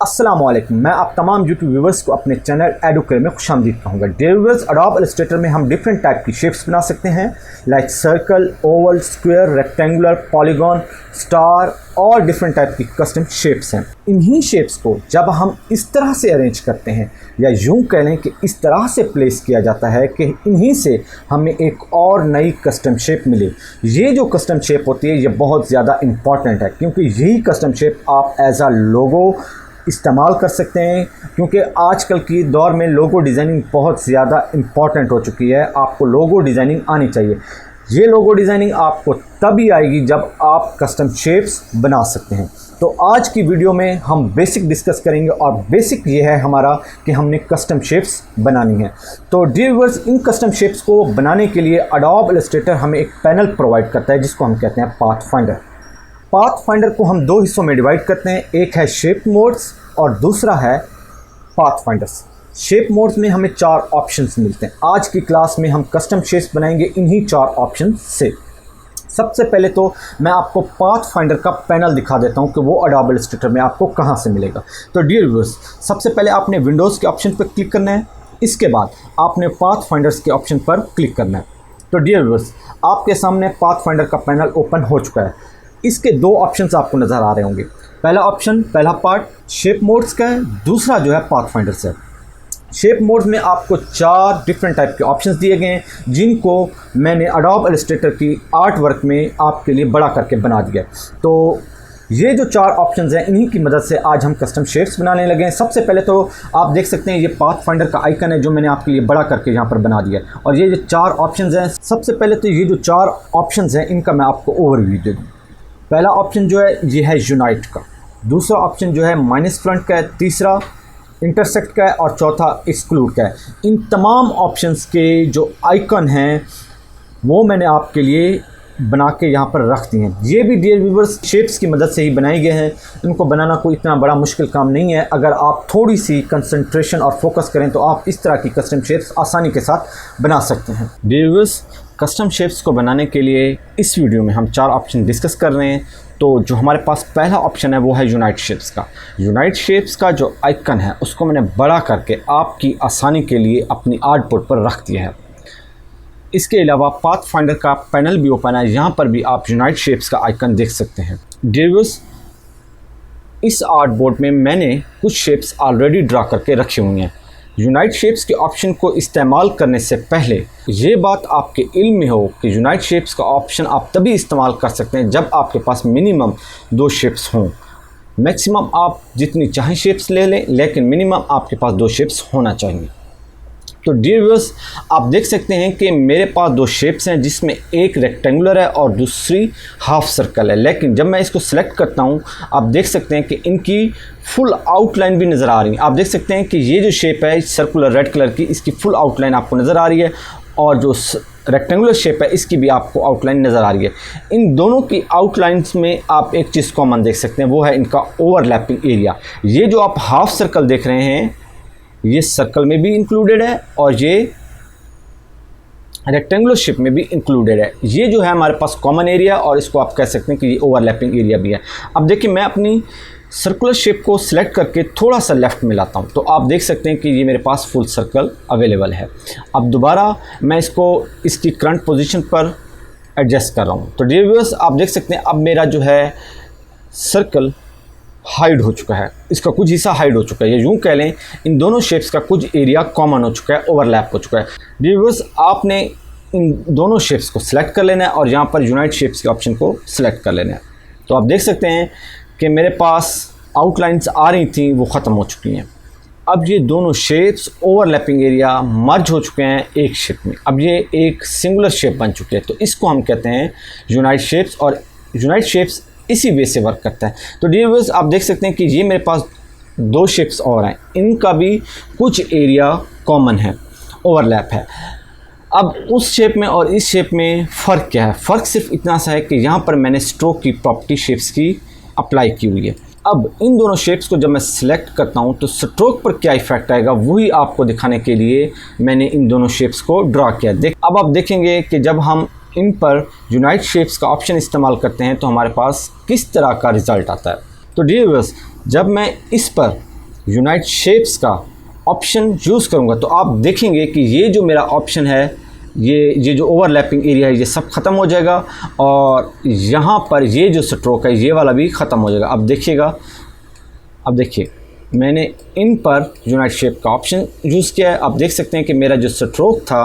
अस्सलामुअलैकुम, मैं आप तमाम यूट्यूब व्यूवर्स को अपने चैनल एडुकेयर में खुशामदीद कहूँगा। डियर व्यूवर्स, एडोब इलस्ट्रेटर में हम डिफरेंट टाइप की शेप्स बना सकते हैं like circle, Oval, square, rectangular, polygon, star और डिफरेंट टाइप की कस्टम शेप्स हैं। इन्हीं शेप्स को जब हम इस तरह से अरेंज करते हैं या यूँ कह लें कि इस तरह से प्लेस किया जाता है कि इन्हीं से हमें एक और नई कस्टम शेप मिले। ये जो कस्टम शेप होती है ये बहुत ज़्यादा इम्पॉर्टेंट है क्योंकि यही कस्टम शेप आप एज आ लोगो इस्तेमाल कर सकते हैं, क्योंकि आजकल की दौर में लोगो डिज़ाइनिंग बहुत ज़्यादा इम्पॉर्टेंट हो चुकी है। आपको लोगो डिज़ाइनिंग आनी चाहिए। ये लोगो डिज़ाइनिंग आपको तभी आएगी जब आप कस्टम शेप्स बना सकते हैं। तो आज की वीडियो में हम बेसिक डिस्कस करेंगे और बेसिक ये है हमारा कि हमने कस्टम शेप्स बनानी है। तो डियर व्यूअर्स, इन कस्टम शेप्स को बनाने के लिए एडोब इलस्ट्रेटर हमें एक पैनल प्रोवाइड करता है जिसको हम कहते हैं पाथ फाइंडर। पाथ फाइंडर को हम दो हिस्सों में डिवाइड करते हैं, एक है शेप मोड्स और दूसरा है पाथ फाइंडर्स। शेप मोड्स में हमें 4 ऑप्शंस मिलते हैं। आज की क्लास में हम कस्टम शेप्स बनाएंगे इन्हीं 4 ऑप्शन से। सबसे पहले तो मैं आपको पाथ फाइंडर का पैनल दिखा देता हूं कि वो एडोब इलस्ट्रेटर में आपको कहां से मिलेगा। तो डियर व्यूअर्स, सबसे पहले आपने विंडोज़ के ऑप्शन पर क्लिक करना है, इसके बाद आपने पाथ फाइंडर्स के ऑप्शन पर क्लिक करना है। तो डियर व्यूअर्स, आपके सामने पाथ फाइंडर का पैनल ओपन हो चुका है। इसके 2 ऑप्शंस आपको नज़र आ रहे होंगे। पहला पार्ट शेप मोड्स का है, दूसरा जो है पाथ फाइंडर से। शेप मोड्स में आपको 4 डिफरेंट टाइप के ऑप्शंस दिए गए हैं जिनको मैंने एडोब इलस्ट्रेटर की आर्ट वर्क में आपके लिए बड़ा करके बना दिया। तो ये जो 4 ऑप्शंस हैं इन्हीं की मदद से आज हम कस्टम शेप्स बनाने लगे हैं। सबसे पहले तो आप देख सकते हैं ये पाथ फाइंडर का आइकन है जो मैंने आपके लिए बड़ा करके यहाँ पर बना दिया है। और ये जो 4 ऑप्शंस हैं, सबसे पहले तो ये जो 4 ऑप्शंस हैं इनका मैं आपको ओवरव्यू दे दूँ। पहला ऑप्शन जो है ये है यूनाइट का, दूसरा ऑप्शन जो है माइनस फ्रंट का है, तीसरा इंटरसेक्ट का है और चौथा एक्सक्लूड का है। इन तमाम ऑप्शंस के जो आइकन हैं वो मैंने आपके लिए बना के यहाँ पर रख दिए हैं। ये भी डियर व्यूअर्स शेप्स की मदद से ही बनाए गए हैं। इनको बनाना कोई इतना बड़ा मुश्किल काम नहीं है। अगर आप थोड़ी सी कंसंट्रेशन और फोकस करें तो आप इस तरह की कस्टम शेप्स आसानी के साथ बना सकते हैं। डियर व्यूअर्स, कस्टम शेप्स को बनाने के लिए इस वीडियो में हम 4 ऑप्शन डिस्कस कर रहे हैं। तो जो हमारे पास पहला ऑप्शन है वो है यूनाइट शेप्स का। यूनाइट शेप्स का जो आइकन है उसको मैंने बड़ा करके आपकी आसानी के लिए अपनी आर्ट बोर्ड पर रख दिया है। इसके अलावा पाथ फाइंडर का पैनल भी ओपन है, यहाँ पर भी आप यूनाइट शेप्स का आइकन देख सकते हैं। डियर व्यूअर्स, इस आर्ट बोर्ड में मैंने कुछ शेप्स ऑलरेडी ड्रा करके रखी हुई हैं। यूनाइट शेप्स के ऑप्शन को इस्तेमाल करने से पहले ये बात आपके इल्म में हो कि यूनाइट शेप्स का ऑप्शन आप तभी इस्तेमाल कर सकते हैं जब आपके पास मिनिमम 2 शेप्स हों। मैक्सिमम आप जितनी चाहें शेप्स ले लें, लेकिन मिनिमम आपके पास 2 शेप्स होना चाहिए। तो डियर व्यूअर्स, आप देख सकते हैं कि मेरे पास 2 शेप्स हैं जिसमें एक रेक्टेंगुलर है और दूसरी हाफ सर्कल है। लेकिन जब मैं इसको सिलेक्ट करता हूं आप देख सकते हैं कि इनकी फुल आउटलाइन भी नज़र आ रही है। आप देख सकते हैं कि ये जो शेप है सर्कुलर रेड कलर की, इसकी फुल आउटलाइन आपको नज़र आ रही है और जो रेक्टेंगुलर शेप है इसकी भी आपको आउटलाइन नज़र आ रही है। इन दोनों की आउटलाइंस में आप एक चीज़ कॉमन देख सकते हैं, वो है इनका ओवरलैपिंग एरिया। ये जो आप हाफ सर्कल देख रहे हैं ये सर्कल में भी इंक्लूडेड है और ये रेक्टेंगुलर शेप में भी इंक्लूडेड है। ये जो है हमारे पास कॉमन एरिया और इसको आप कह सकते हैं कि ये ओवरलैपिंग एरिया भी है। अब देखिए, मैं अपनी सर्कुलर शेप को सिलेक्ट करके थोड़ा सा लेफ़्ट में लाता हूँ तो आप देख सकते हैं कि ये मेरे पास फुल सर्कल अवेलेबल है। अब दोबारा मैं इसको इसकी करंट पोजीशन पर एडजस्ट कर रहा हूँ। तो डियर व्यूअर्स, आप देख सकते हैं अब मेरा जो है सर्कल हाइड हो चुका है, इसका कुछ हिस्सा हाइड हो चुका है। या यूँ कह लें इन दोनों शेप्स का कुछ एरिया कॉमन हो चुका है, ओवरलैप हो चुका है। डियर व्यूअर्स, आपने इन दोनों शेप्स को सिलेक्ट कर लेना है और यहाँ पर यूनाइट शेप्स के ऑप्शन को सिलेक्ट कर लेना है। तो आप देख सकते हैं कि मेरे पास आउटलाइंस आ रही थी वो ख़त्म हो चुकी हैं। अब ये दोनों शेप्स ओवरलैपिंग एरिया मर्ज हो चुके हैं एक शेप में। अब ये एक सिंगुलर शेप बन चुकी है। तो इसको हम कहते हैं यूनाइट शेप्स और यूनाइट शेप्स इसी वे से वर्क करता है। तो डियर व्यूअर्स, आप देख सकते हैं कि ये मेरे पास 2 शेप्स और हैं, इनका भी कुछ एरिया कॉमन है, ओवरलैप है। अब उस शेप में और इस शेप में फ़र्क क्या है? फ़र्क सिर्फ इतना सा है कि यहाँ पर मैंने स्ट्रोक की प्रॉपर्टी शेप्स की अप्लाई की हुई है। अब इन दोनों शेप्स को जब मैं सिलेक्ट करता हूँ तो स्ट्रोक पर क्या इफ़ेक्ट आएगा वही आपको दिखाने के लिए मैंने इन दोनों शेप्स को ड्रा किया। अब आप देखेंगे कि जब हम इन पर यूनाइट शेप्स का ऑप्शन इस्तेमाल करते हैं तो हमारे पास किस तरह का रिज़ल्ट आता है। तो डियर व्यूअर्स, जब मैं इस पर यूनाइट शेप्स का ऑप्शन यूज़ करूँगा तो आप देखेंगे कि ये जो मेरा ऑप्शन है, ये जो ओवरलैपिंग एरिया है, ये सब ख़त्म हो जाएगा और यहाँ पर ये जो स्ट्रोक है ये वाला भी ख़त्म हो जाएगा। अब देखिएगा, अब देखिए मैंने इन पर यूनाइट शेप का ऑप्शन यूज़ किया है। आप देख सकते हैं कि मेरा जो स्ट्रोक था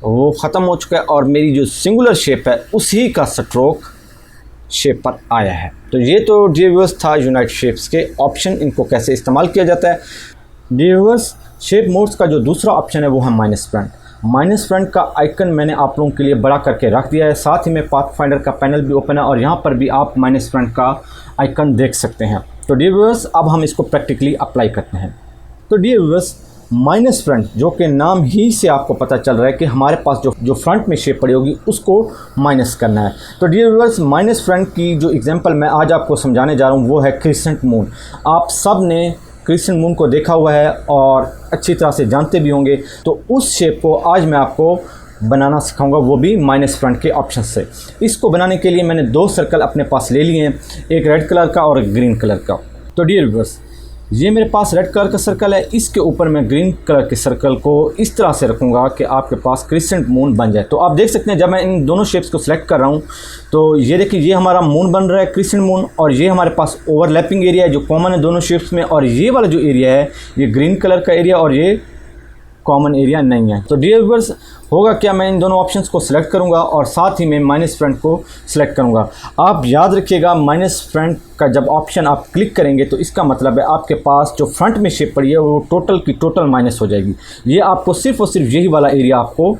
वो ख़त्म हो चुका है और मेरी जो सिंगुलर शेप है उसी का स्ट्रोक शेप पर आया है। तो ये तो डियर व्यूअर्स था यूनाइट शेप्स के ऑप्शन, इनको कैसे इस्तेमाल किया जाता है। डियर व्यूअर्स, शेप मोड्स का जो दूसरा ऑप्शन है वो है माइनस फ्रंट। माइनस फ्रंट का आइकन मैंने आप लोगों के लिए बड़ा करके रख दिया है, साथ ही में पाथफाइंडर का पैनल भी ओपन है और यहाँ पर भी आप माइनस फ्रंट का आइकन देख सकते हैं। तो डियर व्यूअर्स, अब हम इसको प्रैक्टिकली अप्लाई करते हैं। तो डियर व्यूअर्स, माइनस फ्रंट जो कि नाम ही से आपको पता चल रहा है कि हमारे पास जो फ्रंट में शेप पड़ी होगी उसको माइनस करना है। तो डियर व्यूअर्स, माइनस फ्रंट की जो एग्जांपल मैं आज आपको समझाने जा रहा हूँ वो है क्रिसेंट मून। आप सब ने क्रिसेंट मून को देखा हुआ है और अच्छी तरह से जानते भी होंगे। तो उस शेप को आज मैं आपको बनाना सिखाऊंगा, वो भी माइनस फ्रंट के ऑप्शन से। इसको बनाने के लिए मैंने 2 सर्कल अपने पास ले लिए हैं, एक रेड कलर का और एक ग्रीन कलर का। तो डियर व्यूअर्स, ये मेरे पास रेड कलर का सर्कल है, इसके ऊपर मैं ग्रीन कलर के सर्कल को इस तरह से रखूँगा कि आपके पास क्रिसेंट मून बन जाए। तो आप देख सकते हैं जब मैं इन दोनों शेप्स को सिलेक्ट कर रहा हूँ तो ये देखिए ये हमारा मून बन रहा है, क्रिसेंट मून, और ये हमारे पास ओवरलैपिंग एरिया है जो कॉमन है दोनों शेप्स में, और ये वाला जो एरिया है ये ग्रीन कलर का एरिया और ये कॉमन एरिया नहीं है। तो डियर व्यूअर्स, होगा क्या, मैं इन दोनों ऑप्शंस को सिलेक्ट करूंगा और साथ ही मैं माइनस फ्रंट को सिलेक्ट करूंगा। आप याद रखिएगा, माइनस फ्रंट का जब ऑप्शन आप क्लिक करेंगे तो इसका मतलब है आपके पास जो फ्रंट में शेप पड़ी है वो टोटल की टोटल माइनस हो जाएगी। ये आपको सिर्फ और सिर्फ यही वाला एरिया आपको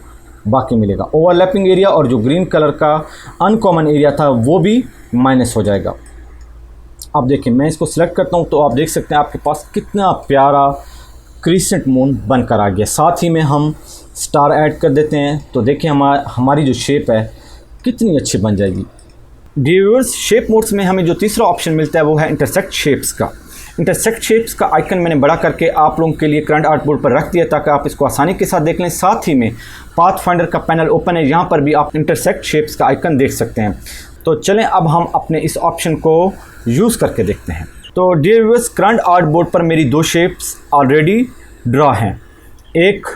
बाकी मिलेगा। ओवरलैपिंग एरिया और जो ग्रीन कलर का अनकॉमन एरिया था वो भी माइनस हो जाएगा। अब देखिए मैं इसको सिलेक्ट करता हूँ तो आप देख सकते हैं आपके पास कितना प्यारा क्रिसेंट मून बनकर आ गया। साथ ही में हम स्टार ऐड कर देते हैं तो देखिए हमारी जो शेप है कितनी अच्छी बन जाएगी। डियर व्यूअर्स, शेप मोड्स में हमें जो तीसरा ऑप्शन मिलता है वो है इंटरसेक्ट शेप्स का। इंटरसेक्ट शेप्स का आइकन मैंने बड़ा करके आप लोगों के लिए करंट आर्ट बोर्ड पर रख दिया ताकि आप इसको आसानी के साथ देख लें। साथ ही में पाथफाइंडर का पैनल ओपन है, यहाँ पर भी आप इंटरसेक्ट शेप्स का आइकन देख सकते हैं। तो चलें अब हम अपने इस ऑप्शन को यूज़ करके देखते हैं। तो dear viewers, current artboard पर मेरी 2 शेप्स ऑलरेडी ड्रा हैं। एक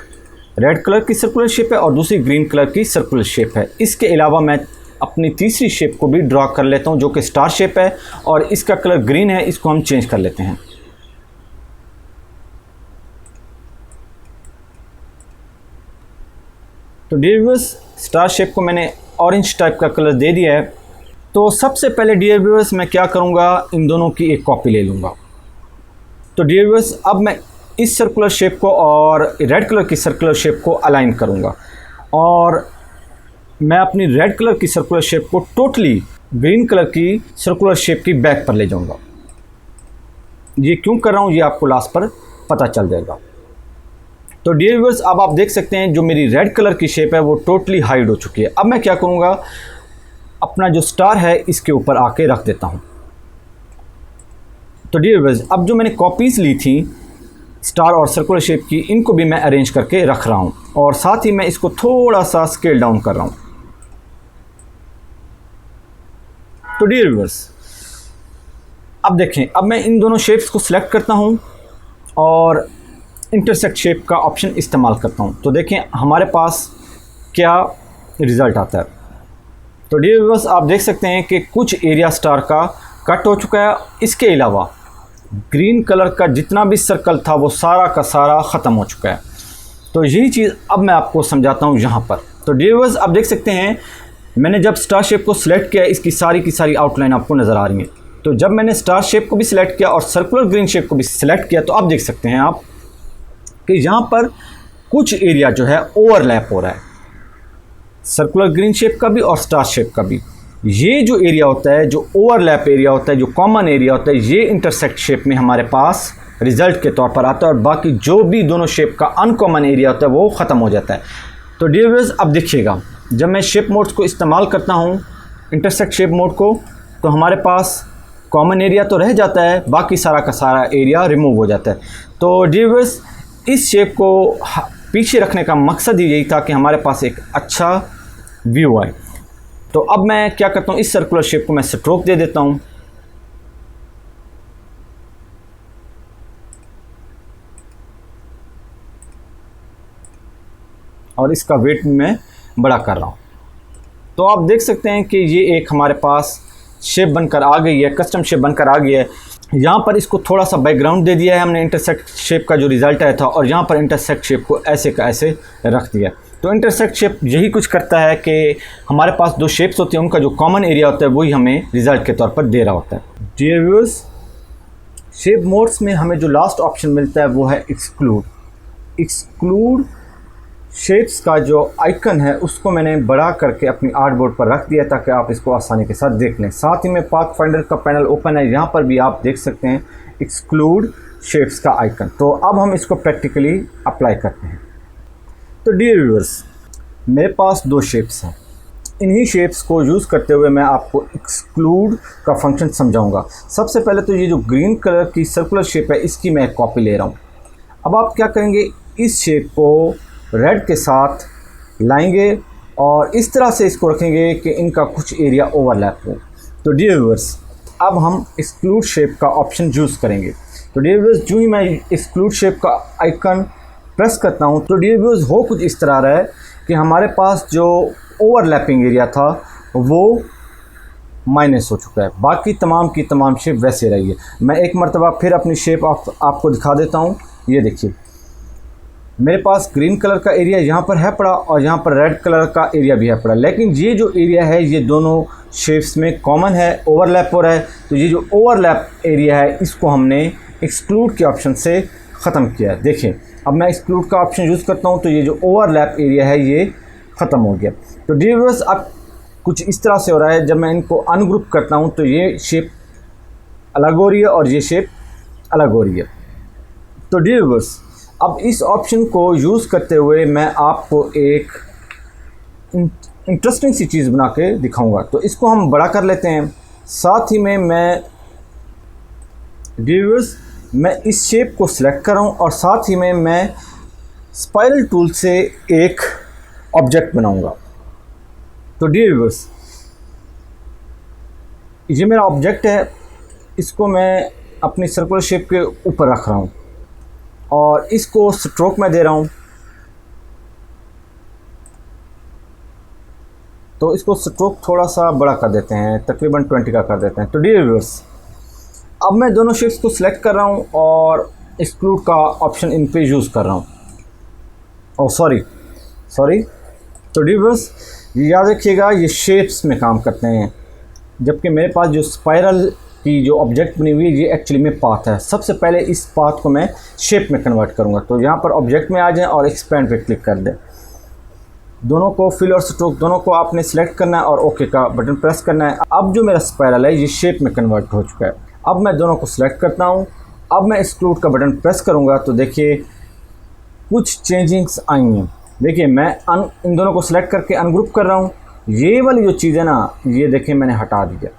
रेड कलर की सर्कुलर शेप है और दूसरी ग्रीन कलर की सर्कुलर शेप है। इसके अलावा मैं अपनी तीसरी शेप को भी ड्रा कर लेता हूं जो कि स्टार शेप है और इसका कलर ग्रीन है, इसको हम चेंज कर लेते हैं। तो डियर व्यूअर्स, स्टार शेप को मैंने ऑरेंज टाइप का कलर दे दिया है। तो सबसे पहले डियर व्यूअर्स मैं क्या करूंगा, इन दोनों की एक कॉपी ले लूँगा। तो डियर व्यूअर्स, अब मैं इस सर्कुलर शेप को और रेड कलर की सर्कुलर शेप को अलाइन करूंगा और मैं अपनी रेड कलर की सर्कुलर शेप को टोटली ग्रीन कलर की सर्कुलर शेप की बैक पर ले जाऊंगा। ये क्यों कर रहा हूँ ये आपको लास्ट पर पता चल जाएगा। तो डियर व्यूअर्स, अब आप देख सकते हैं जो मेरी रेड कलर की शेप है वो टोटली हाइड हो चुकी है। अब मैं क्या करूँगा, अपना जो स्टार है इसके ऊपर आके रख देता हूँ। तो डियर व्यूअर्स, अब जो मैंने कॉपीज़ ली थी स्टार और सर्कुलर शेप की, इनको भी मैं अरेंज करके रख रहा हूँ और साथ ही मैं इसको थोड़ा सा स्केल डाउन कर रहा हूँ। तो डियर व्यूअर्स, अब देखें, अब मैं इन दोनों शेप्स को सिलेक्ट करता हूँ और इंटरसेक्ट शेप का ऑप्शन इस्तेमाल करता हूँ। तो देखें हमारे पास क्या रिज़ल्ट आता है। तो डियर व्यूअर्स, आप देख सकते हैं कि कुछ एरिया स्टार का कट हो चुका है। इसके अलावा ग्रीन कलर का जितना भी सर्कल था वो सारा का सारा ख़त्म हो चुका है। तो यही चीज़ अब मैं आपको समझाता हूँ यहाँ पर। तो डियर व्यूअर्स, आप देख सकते हैं मैंने जब स्टार शेप को सिलेक्ट किया इसकी सारी की सारी आउटलाइन आपको नज़र आ रही है। तो जब मैंने स्टार शेप को भी सिलेक्ट किया और सर्कुलर ग्रीन शेप को भी सिलेक्ट किया तो आप देख सकते हैं आप कि यहाँ पर कुछ एरिया जो है ओवरलैप हो रहा है, सर्कुलर ग्रीन शेप का भी और स्टार शेप का भी। ये जो एरिया होता है, जो ओवरलैप एरिया होता है, जो कॉमन एरिया होता है, ये इंटरसेक्ट शेप में हमारे पास रिजल्ट के तौर पर आता है और बाकी जो भी दोनों शेप का अनकॉमन एरिया होता है वो ख़त्म हो जाता है। तो डियर व्यूअर्स, अब देखिएगा जब मैं शेप मोड्स को इस्तेमाल करता हूँ, इंटरसेक्ट शेप मोड को, तो हमारे पास कॉमन एरिया तो रह जाता है, बाकी सारा का सारा एरिया रिमूव हो जाता है। तो डियर व्यूअर्स, इस शेप को पीछे रखने का मकसद ही यही था कि हमारे पास एक अच्छा व्यू आए। तो अब मैं क्या करता हूँ, इस सर्कुलर शेप को मैं स्ट्रोक दे देता हूँ। और इसका वेट मैं बड़ा कर रहा हूँ। तो आप देख सकते हैं कि ये एक हमारे पास शेप बनकर आ गई है, कस्टम शेप बनकर आ गई है। यहाँ पर इसको थोड़ा सा बैकग्राउंड दे दिया है हमने इंटरसेक्ट शेप का जो रिज़ल्ट आया था, और यहाँ पर इंटरसेक्ट शेप को ऐसे का ऐसे रख दिया। तो इंटरसेक्ट शेप यही कुछ करता है कि हमारे पास दो शेप्स होते हैं, उनका जो कॉमन एरिया होता है वही हमें रिज़ल्ट के तौर पर दे रहा होता है। डियर व्यूअर्स, शेप मोड्स में हमें जो लास्ट ऑप्शन मिलता है वो है एक्सक्लूड शेप्स का जो आइकन है उसको मैंने बड़ा करके अपनी आर्टबोर्ड पर रख दिया ताकि आप इसको आसानी के साथ देख लें। साथ ही में पाथ फाइंडर का पैनल ओपन है, यहाँ पर भी आप देख सकते हैं एक्सक्लूड शेप्स का आइकन। तो अब हम इसको प्रैक्टिकली अप्लाई करते हैं। तो डियर व्यूअर्स, मेरे पास दो शेप्स हैं, इन्हीं शेप्स को यूज़ करते हुए मैं आपको एक्सक्लूड का फंक्शन समझाऊंगा। सबसे पहले तो ये जो ग्रीन कलर की सर्कुलर शेप है इसकी मैं कॉपी ले रहा हूँ। अब आप क्या करेंगे, इस शेप को रेड के साथ लाएंगे और इस तरह से इसको रखेंगे कि इनका कुछ एरिया ओवरलैप हो। तो डियर व्यूअर्स, अब हम एक्सक्लूड शेप का ऑप्शन यूज़ करेंगे। तो डियर व्यूअर्स, जो ही मैं एक्सक्लूड शेप का आइकन प्रेस करता हूँ तो डियर व्यूअर्स हो कुछ इस तरह रहा है कि हमारे पास जो ओवरलैपिंग एरिया था वो माइनस हो चुका है, बाकी तमाम की तमाम शेप वैसे रही है। मैं एक मरतबा फिर अपनी शेप आपको दिखा देता हूँ। ये देखिए, मेरे पास ग्रीन कलर का एरिया यहाँ पर है पड़ा और यहाँ पर रेड कलर का एरिया भी है पड़ा, लेकिन ये जो एरिया है ये दोनों शेप्स में कॉमन है, ओवरलैप हो रहा है। तो ये जो ओवरलैप एरिया है इसको हमने एक्सक्लूड के ऑप्शन से ख़त्म किया है। देखिए, अब मैं एक्सक्लूड का ऑप्शन यूज़ करता हूँ तो ये जो ओवरलैप एरिया है ये ख़त्म हो गया। तो डियर व्यूअर्स, अब कुछ इस तरह से हो रहा है, जब मैं इनको अनग्रुप करता हूँ तो ये शेप अलग हो रही है और ये शेप अलग हो रही है। तो डियर व्यूअर्स, अब इस ऑप्शन को यूज़ करते हुए मैं आपको एक इंटरेस्टिंग सी चीज़ बना के दिखाऊंगा। तो इसको हम बड़ा कर लेते हैं। साथ ही में मैं डियर व्यूअर्स, मैं इस शेप को सिलेक्ट कर रहा हूँ और साथ ही में मैं स्पाइरल टूल से एक ऑब्जेक्ट बनाऊंगा। तो डियर व्यूअर्स, ये मेरा ऑब्जेक्ट है, इसको मैं अपनी सर्कुलर शेप के ऊपर रख रहा हूँ और इसको स्ट्रोक में दे रहा हूँ। तो इसको स्ट्रोक थोड़ा सा बड़ा कर देते हैं, तकरीबन 20 का कर देते हैं। तो डियर व्यूअर्स, अब मैं दोनों शेप्स को सिलेक्ट कर रहा हूँ और एक्सक्लूड का ऑप्शन इन पे यूज़ कर रहा हूँ। Oh sorry. तो डियर व्यूअर्स, याद रखिएगा ये शेप्स में काम करते हैं, जबकि मेरे पास जो स्पाइरल की जो ऑब्जेक्ट बनी हुई है ये एक्चुअली में पाथ है। सबसे पहले इस पाथ को मैं शेप में कन्वर्ट करूँगा। तो यहाँ पर ऑब्जेक्ट में आ जाएं और एक्सपेंड पे क्लिक कर दें। दोनों को फिल और स्ट्रोक दोनों को आपने सेलेक्ट करना है और ओके का बटन प्रेस करना है। अब जो मेरा स्पाइरल है ये शेप में कन्वर्ट हो चुका है। अब मैं दोनों को सिलेक्ट करता हूँ। अब मैं एक्सक्लूड का बटन प्रेस करूँगा तो देखिए कुछ चेंजिंग्स आई हैं। देखिए, मैं इन दोनों को सिलेक्ट करके अनग्रुप कर रहा हूँ। ये वाली जो चीज़ है ना, ये देखिए मैंने हटा दिया।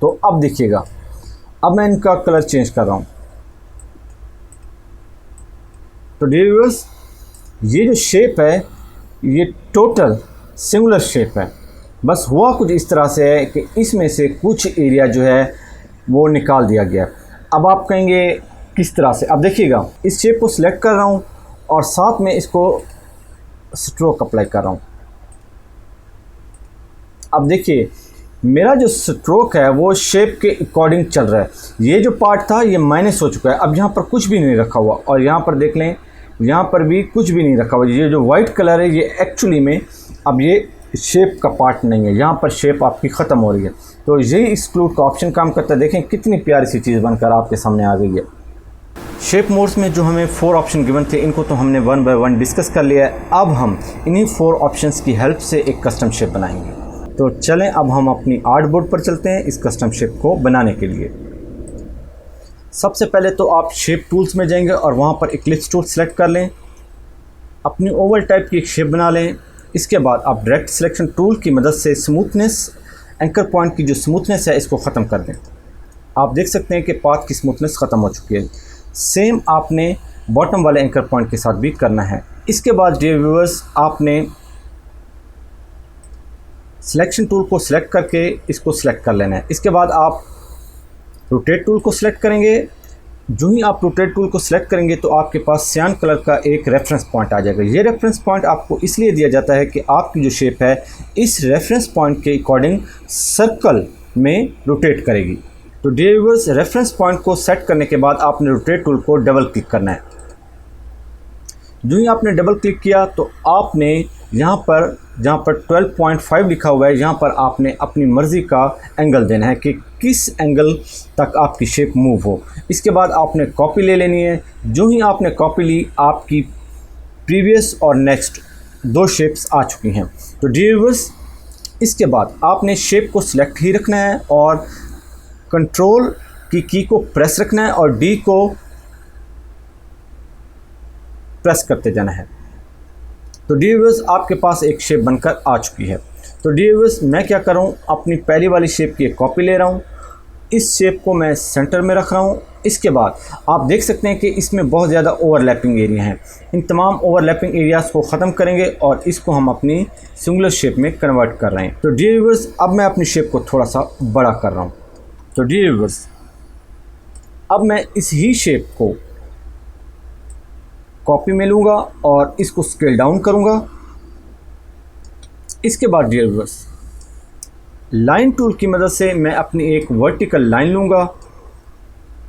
तो अब देखिएगा, अब मैं इनका कलर चेंज कर रहा हूँ। तो डियर व्यूअर्स, ये जो शेप है ये टोटल सिंगुलर शेप है, बस हुआ कुछ इस तरह से है कि इसमें से कुछ एरिया जो है वो निकाल दिया गया। अब आप कहेंगे किस तरह से? अब देखिएगा, इस शेप को सिलेक्ट कर रहा हूँ और साथ में इसको स्ट्रोक अप्लाई कर रहा हूँ। अब देखिए, मेरा जो स्ट्रोक है वो शेप के अकॉर्डिंग चल रहा है। ये जो पार्ट था ये माइनस हो चुका है, अब यहाँ पर कुछ भी नहीं रखा हुआ, और यहाँ पर देख लें यहाँ पर भी कुछ भी नहीं रखा हुआ। ये जो वाइट कलर है ये एक्चुअली में अब ये शेप का पार्ट नहीं है, यहाँ पर शेप आपकी ख़त्म हो रही है। तो यही एक्सक्लूड का ऑप्शन काम करता है। देखें कितनी प्यारी सी चीज़ बनकर आपके सामने आ गई है। शेप मोड्स में जो हमें 4 ऑप्शन गिवन थे इनको तो हमने 1 बाय 1 डिस्कस कर लिया है। अब हम इन्हीं 4 ऑप्शंस की हेल्प से एक कस्टम शेप बनाएंगे। तो चलें अब हम अपनी आर्टबोर्ड पर चलते हैं इस कस्टम शेप को बनाने के लिए। सबसे पहले तो आप शेप टूल्स में जाएंगे और वहाँ पर इक्लिप्स टूल सेलेक्ट कर लें, अपनी ओवल टाइप की एक शेप बना लें। इसके बाद आप डायरेक्ट सिलेक्शन टूल की मदद से स्मूथनेस, एंकर पॉइंट की जो स्मूथनेस है इसको ख़त्म कर दें। आप देख सकते हैं कि पाथ की स्मूथनेस ख़त्म हो चुकी है। सेम आपने बॉटम वाले एंकर पॉइंट के साथ भी करना है। इसके बाद डियर व्यूअर्स, आपने सिलेक्शन टूल को सिलेक्ट करके इसको सिलेक्ट कर लेना है। इसके बाद आप रोटेट टूल को सिलेक्ट करेंगे जो ही आप रोटेट टूल को सिलेक्ट करेंगे तो आपके पास सियान कलर का एक रेफरेंस पॉइंट आ जाएगा। ये रेफरेंस पॉइंट आपको इसलिए दिया जाता है कि आपकी जो शेप है इस रेफरेंस पॉइंट के अकॉर्डिंग सर्कल में रोटेट करेगी। तो डियर व्यूअर्स, रेफरेंस पॉइंट को सेट करने के बाद आपने रोटेट टूल को डबल क्लिक करना है। जो ही आपने डबल क्लिक किया तो आपने यहाँ पर जहाँ पर 12.5 लिखा हुआ है, यहाँ पर आपने अपनी मर्ज़ी का एंगल देना है कि किस एंगल तक आपकी शेप मूव हो। इसके बाद आपने कॉपी ले लेनी है। जो ही आपने कॉपी ली, आपकी प्रीवियस और नेक्स्ट दो शेप्स आ चुकी हैं। तो डियर व्यूअर्स, इसके बाद आपने शेप को सिलेक्ट ही रखना है और कंट्रोल की को प्रेस रखना है और डी को प्रेस करते जाना है। तो डियर व्यूअर्स, आपके पास एक शेप बनकर आ चुकी है। तो डियर व्यूअर्स, मैं क्या कर रहा हूँ, अपनी पहली वाली शेप की एक कॉपी ले रहा हूँ। इस शेप को मैं सेंटर में रख रहा हूँ। इसके बाद आप देख सकते हैं कि इसमें बहुत ज़्यादा ओवरलैपिंग एरिया हैं। इन तमाम ओवरलैपिंग एरियाज़ को ख़त्म करेंगे और इसको हम अपनी सिंगुलर शेप में कन्वर्ट कर रहे हैं। तो डियर व्यूअर्स, अब मैं अपनी शेप को थोड़ा सा बड़ा कर रहा हूँ। तो डियर व्यूअर्स, अब मैं इस ही शेप को कॉपी में लूँगा और इसको स्केल डाउन करूँगा। इसके बाद डियर व्यूअर्स, लाइन टूल की मदद से मैं अपनी एक वर्टिकल लाइन लूँगा।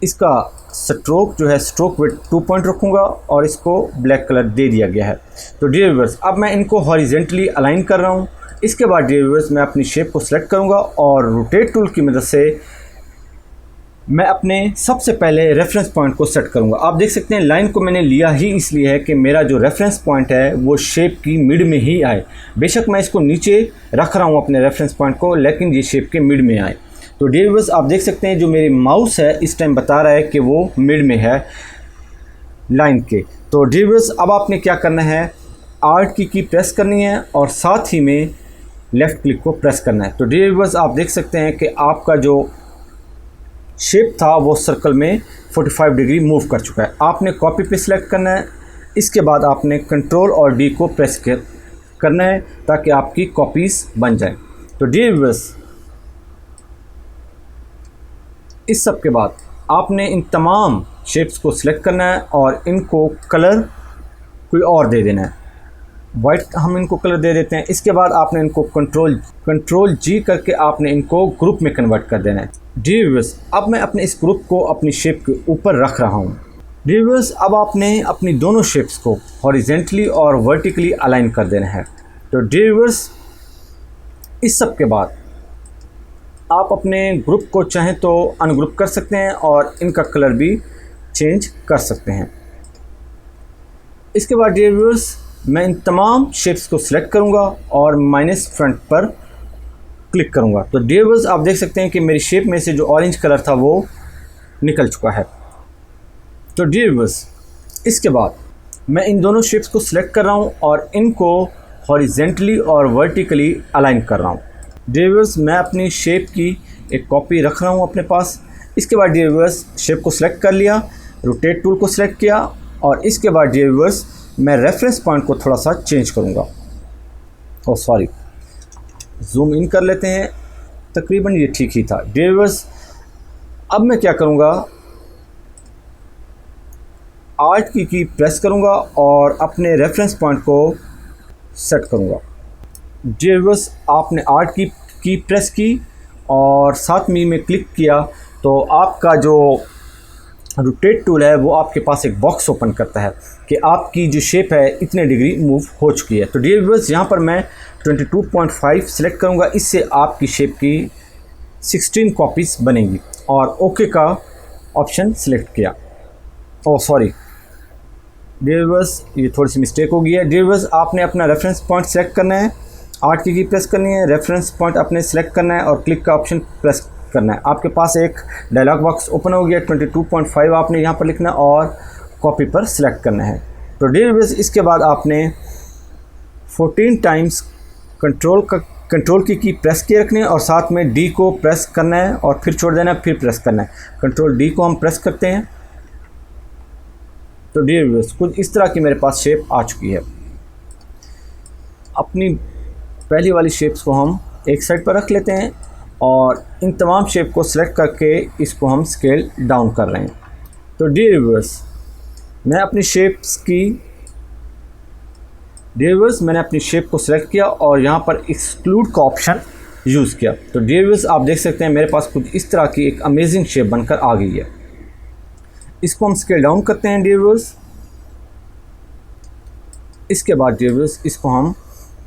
इसका स्ट्रोक जो है, स्ट्रोक विड्थ 2 पॉइंट रखूँगा और इसको ब्लैक कलर दे दिया गया है। तो डियर व्यूअर्स, अब मैं इनको हॉरिजेंटली अलाइन कर रहा हूँ। इसके बाद डियर व्यूअर्स, मैं अपनी शेप को सिलेक्ट करूँगा और रोटेट टूल की मदद से मैं अपने सबसे पहले रेफरेंस पॉइंट को सेट करूंगा। आप देख सकते हैं लाइन को मैंने लिया ही इसलिए है कि मेरा जो रेफरेंस पॉइंट है वो शेप की मिड में ही आए। बेशक मैं इसको नीचे रख रहा हूं अपने रेफरेंस पॉइंट को, लेकिन ये शेप के मिड में आए। तो डियर व्यूअर्स, आप देख सकते हैं जो मेरी माउस है इस टाइम बता रहा है कि वो मिड में है लाइन के। तो डियर व्यूअर्स, अब आपने क्या करना है, आर्ट की प्रेस करनी है और साथ ही में लेफ़्ट क्लिक को प्रेस करना है। तो डियर व्यूअर्स, आप देख सकते हैं कि आपका जो शेप था वो सर्कल में 45 डिग्री मूव कर चुका है। आपने कॉपी पे सिलेक्ट करना है। इसके बाद आपने कंट्रोल और डी को प्रेस करना है ताकि आपकी कॉपीज़ बन जाए। तो डियर व्यूअर्स, इस सब के बाद आपने इन तमाम शेप्स को सिलेक्ट करना है और इनको कलर कोई और दे देना है। वाइट हम इनको कलर दे देते हैं। इसके बाद आपने इनको कंट्रोल जी करके आपने इनको ग्रुप में कन्वर्ट कर देना है। डियर व्यूअर्स, अब मैं अपने इस ग्रुप को अपनी शेप के ऊपर रख रहा हूँ। डियर व्यूअर्स, अब आपने अपनी दोनों शेप्स को हॉरिजेंटली और वर्टिकली अलाइन कर देना है। तो डियर व्यूअर्स, इस सब के बाद आप अपने ग्रुप को चाहें तो अनग्रुप कर सकते हैं और इनका कलर भी चेंज कर सकते हैं। इसके बाद डियर व्यूअर्स, मैं इन तमाम शेप्स को सिलेक्ट करूंगा और माइनस फ्रंट पर क्लिक करूंगा। तो डियर व्यूअर्स, आप देख सकते हैं कि मेरी शेप में से जो ऑरेंज कलर था वो निकल चुका है। तो डियर व्यूअर्स, इसके बाद मैं इन दोनों शेप्स को सिलेक्ट कर रहा हूं और इनको हॉरिजेंटली और वर्टिकली अलाइन कर रहा हूं। डियर व्यूअर्स, मैं अपनी शेप की एक कॉपी रख रहा हूं अपने पास। इसके बाद डियर व्यूअर्स, शेप को सिलेक्ट कर लिया, रोटेट टूल को सिलेक्ट किया और इसके बाद डियर व्यूअर्स, मैं रेफरेंस पॉइंट को थोड़ा सा चेंज करूँगा। ओह सॉरी, जूम इन कर लेते हैं। तकरीबन ये ठीक ही था। डियर व्यूअर्स, अब मैं क्या करूँगा, आर्ट की प्रेस करूँगा और अपने रेफरेंस पॉइंट को सेट करूँगा। डियर व्यूअर्स, आपने आर्ट की प्रेस की और साथ में क्लिक किया तो आपका जो रोटेट टूल है वो आपके पास एक बॉक्स ओपन करता है कि आपकी जो शेप है इतने डिग्री मूव हो चुकी है। तो डियर व्यूअर्स, यहाँ पर मैं 22.5 सिलेक्ट करूँगा। इससे आपकी शेप की 16 कॉपीज़ बनेंगी और ओके का ऑप्शन सिलेक्ट किया। ओह सॉरी डियर व्यूअर्स, ये थोड़ी सी मिस्टेक हो गई है। डियर व्यूअर्स, आपने अपना रेफरेंस पॉइंट सेलेक्ट करना है, आर्ट की प्रेस करनी है, रेफरेंस पॉइंट अपने सेलेक्ट करना है और क्लिक का ऑप्शन प्रेस करना है। आपके पास एक डायलॉग बॉक्स ओपन हो गया। 22.5 आपने यहाँ पर लिखना और कॉपी पर सिलेक्ट करना है। तो डियर व्यूअर्स, इसके बाद आपने 14 टाइम्स कंट्रोल की प्रेस किए रखने और साथ में डी को प्रेस करना है और फिर छोड़ देना है, फिर प्रेस करना है। कंट्रोल डी को हम प्रेस करते हैं। तो डियर व्यूअर्स, कुछ इस तरह की मेरे पास शेप आ चुकी है। अपनी पहली वाली शेप्स को हम एक साइड पर रख लेते हैं और इन तमाम शेप को सिलेक्ट करके इसको हम स्केल डाउन कर रहे हैं। तो डियर व्यूअर्स मैंने अपनी शेप को सिलेक्ट किया और यहाँ पर एक्सक्लूड का ऑप्शन यूज़ किया। तो डियर व्यूअर्स आप देख सकते हैं मेरे पास कुछ इस तरह की एक अमेजिंग शेप बनकर आ गई है। इसको हम स्केल डाउन करते हैं डियर व्यूअर्स। इसके बाद डियर व्यूअर्स इसको हम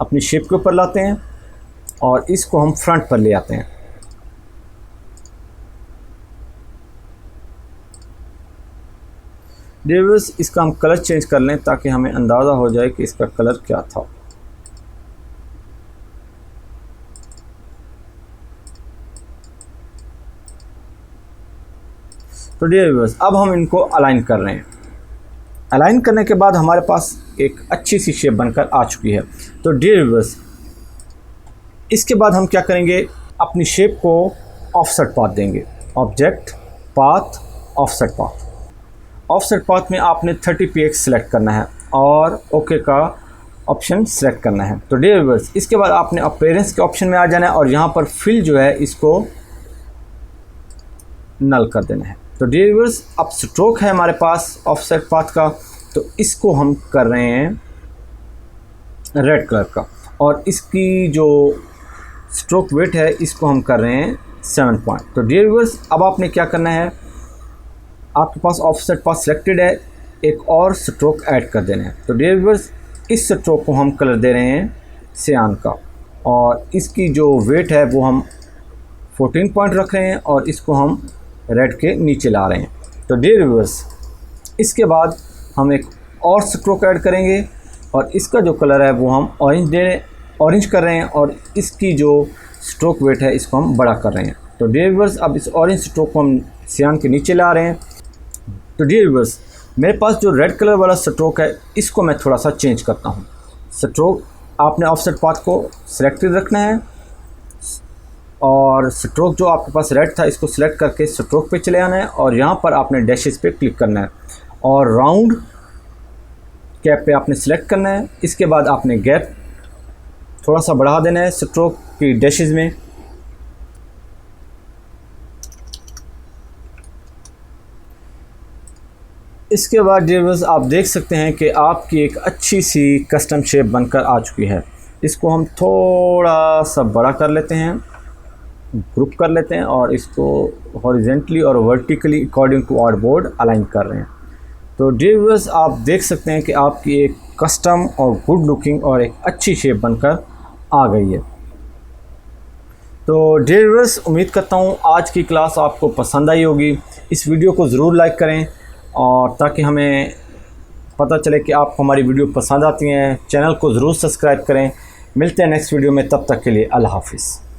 अपनी शेप के ऊपर लाते हैं और इसको हम फ्रंट पर ले आते हैं। डियर व्यूअर्स इसका हम कलर चेंज कर लें ताकि हमें अंदाज़ा हो जाए कि इसका कलर क्या था। तो डियर व्यूअर्स अब हम इनको अलाइन कर रहे हैं। अलाइन करने के बाद हमारे पास एक अच्छी सी शेप बनकर आ चुकी है। तो डियर व्यूअर्स इसके बाद हम क्या करेंगे, अपनी शेप को ऑफसेट पाथ देंगे। Object path offset path. Offset path में आपने 30 px सेलेक्ट करना है और ओके का ऑप्शन सेलेक्ट करना है। तो डियर व्यूअर्स इसके बाद आपने अपीयरेंस के ऑप्शन में आ जाना है और यहाँ पर फिल जो है इसको नल कर देना है। तो डियर व्यूअर्स अब स्ट्रोक है हमारे पास ऑफसेट पाथ का, तो इसको हम कर रहे हैं रेड कलर का और इसकी जो स्ट्रोक वेट है इसको हम कर रहे हैं 7 पॉइंट। तो डियर व्यूअर्स अब आपने क्या करना है, आपके पास ऑफसेट पाथ सिलेक्टेड है, एक और स्ट्रोक ऐड कर देना है। तो डियर व्यूअर्स इस स्ट्रोक को हम कलर दे रहे हैं सियान का और इसकी जो वेट है वो हम 14 पॉइंट रख रहे हैं और इसको हम रेड के नीचे ला रहे हैं। तो डियर व्यूअर्स इसके बाद हम एक और स्ट्रोक ऐड करेंगे और इसका जो कलर है वो हम ऑरेंज कर रहे हैं और इसकी जो स्ट्रोक वेट है इसको हम बड़ा कर रहे हैं। तो डियर व्यूअर्स अब इस ऑरेंज स्ट्रोक को हम सियान के नीचे ला रहे हैं। तो डियर व्यूअर्स मेरे पास जो रेड कलर वाला स्ट्रोक है इसको मैं थोड़ा सा चेंज करता हूँ। स्ट्रोक आपने ऑफसेट पाथ को सिलेक्टेड रखना है और स्ट्रोक जो आपके पास रेड था इसको सिलेक्ट करके स्ट्रोक पे चले आना है और यहाँ पर आपने डैशेस पे क्लिक करना है और राउंड कैप पे आपने सिलेक्ट करना है। इसके बाद आपने गैप थोड़ा सा बढ़ा देना है स्ट्रोक की डैशेस में। इसके बाद डियर व्यूअर्स आप देख सकते हैं कि आपकी एक अच्छी सी कस्टम शेप बनकर आ चुकी है। इसको हम थोड़ा सा बड़ा कर लेते हैं, ग्रुप कर लेते हैं और इसको हॉरिजेंटली और vertically according to our board align कर रहे हैं। तो डियर व्यूअर्स आप देख सकते हैं कि आपकी एक कस्टम और गुड लुकिंग और एक अच्छी शेप बनकर आ गई है। तो डियर व्यूअर्स उम्मीद करता हूँ आज की क्लास आपको पसंद आई होगी। इस वीडियो को ज़रूर लाइक करें और ताकि हमें पता चले कि आपको हमारी वीडियो पसंद आती हैं। चैनल को ज़रूर सब्सक्राइब करें। मिलते हैं नेक्स्ट वीडियो में, तब तक के लिए अल्लाह हाफिज़।